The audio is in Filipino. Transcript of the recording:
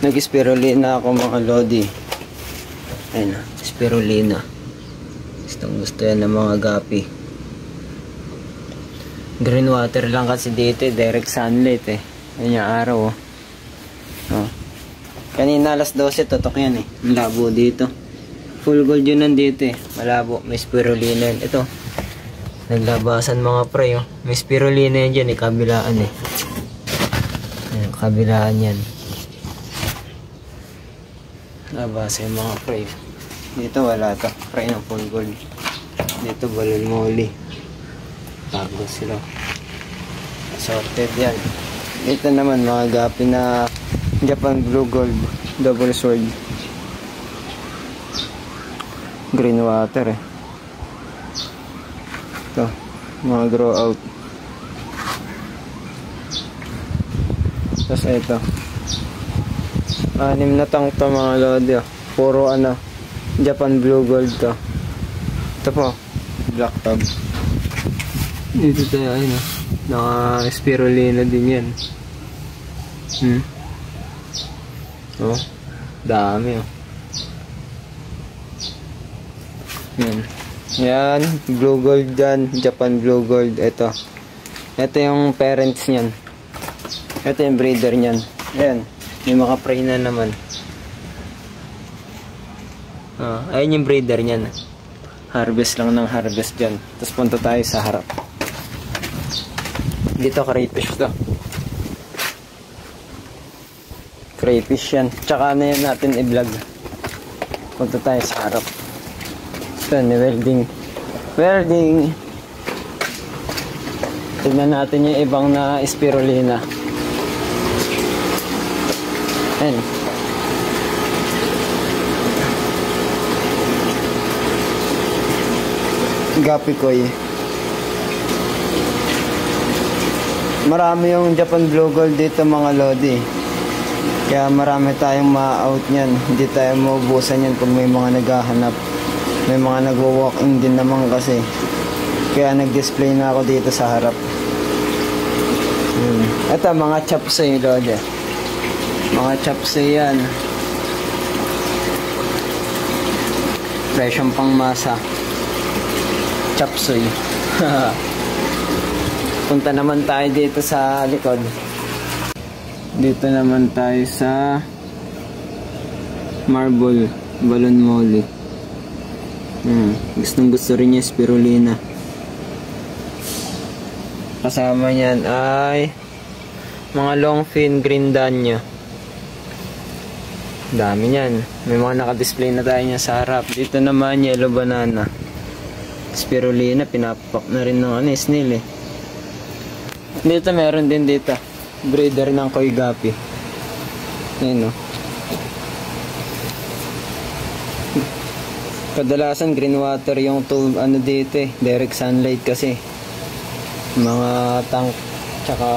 Nag-spirulina ako mga lodi. Ayun, spirulina. Gusto yan ng mga gapi. Green water lang kasi dito, direct sunlight eh. Ayun yung araw oh. Oh. Kanina alas 12, tutok yan eh. Malabo dito. Full gold yun nandito eh. Malabo, may spirulina yan. Ito, naglabasan mga pre oh. May spirulina yan dyan eh, kabilaan eh. Ayun, kabilaan yan. Nabasa yung mga pre. Dito wala to, pre ng full gold. Dito balon moli. Bago sila. Assorted yan. Ito naman mga gapi na Japan Blue Gold double sword. Green water eh. Ito, mga grow out. Tapos ito. 6 na tang to mga lodi oh. Puro ano, Japan Blue Gold to. Ito po, black tab. Dito tayo, ayun oh. Naka-spirulina din yan. Oh, dami oh. Yan, blue gold dyan, Japan Blue Gold. Ito yung parents nyan. Ito yung breeder nyan. Ayan, may mga prey na naman. Ayun yung breeder nyan. Harvest lang ng harvest dyan. Tapos punta tayo sa harap. Dito crayfish to. Crayfish yan. Tsaka na yan natin i-vlog. Punta tayo sa harap. Ito, welding. Tignan natin yung ibang na spirulina. Ayan. Gapi koy. Marami yung Japan Blue Gold dito mga lodi. Kaya marami tayong ma-out nyan. Hindi tayo maubusan yan kung may mga naghahanap. May mga nagwo-walk-in din naman kasi. Kaya nag-display na ako dito sa harap. Ito mga chapsay lodi. Mga chapsay yan. Presyong pang masa. Chapsay. Punta naman tayo dito sa likod. Dito naman tayo sa marble balon molly. Gusto rin niya spirulina. Kasama niyan ay mga long fin green danyo. Dami niyan. May mga naka-display na tayo niya sa harap. Dito naman yellow banana. Spirulina, pinapak na rin ng snail eh. Dito meron din dito. Breeder ng koi gapi. Ayan o. Kadalasan green water yung ano dito eh. Direct sunlight kasi. Mga tank tsaka